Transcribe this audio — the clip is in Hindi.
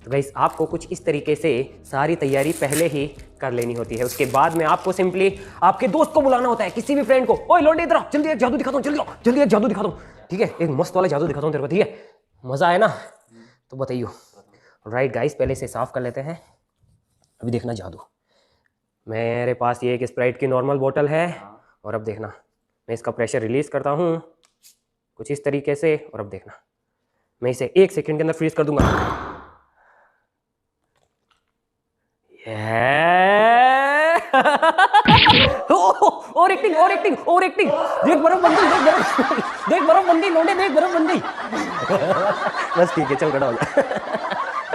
तो गाइस आपको कुछ इस तरीके से सारी तैयारी पहले ही कर लेनी होती है। उसके बाद में आपको सिंपली आपके दोस्त को बुलाना होता है, किसी भी फ्रेंड को, ओए लौंडे इधर आ, जल्दी एक जादू दिखाता हूँ, जल्दी आओ, जल्दी एक जादू दिखाता हूँ, ठीक है, एक मस्त वाला जादू दिखाता हूँ तेरे को, ठीक है, मजा आया ना, तो बताइयो। राइट गाइस, पहले से साफ कर लेते हैं, अभी देखना जादू। मेरे पास ये एक स्प्राइट की नॉर्मल बोतल है, और अब देखना मैं इसका प्रेशर रिलीज करता हूँ कुछ इस तरीके से, और अब देखना मैं इसे 1 सेकंड के अंदर फ्रीज कर दूंगा। और एक्टिंग, और एक्टिंग, और एक्टिंग, देख बर्फ बन गई, देख बर्फ बन गई, लौंडे देख बर्फ बन गई। बस ठीक है, चल खड़ा हो जा।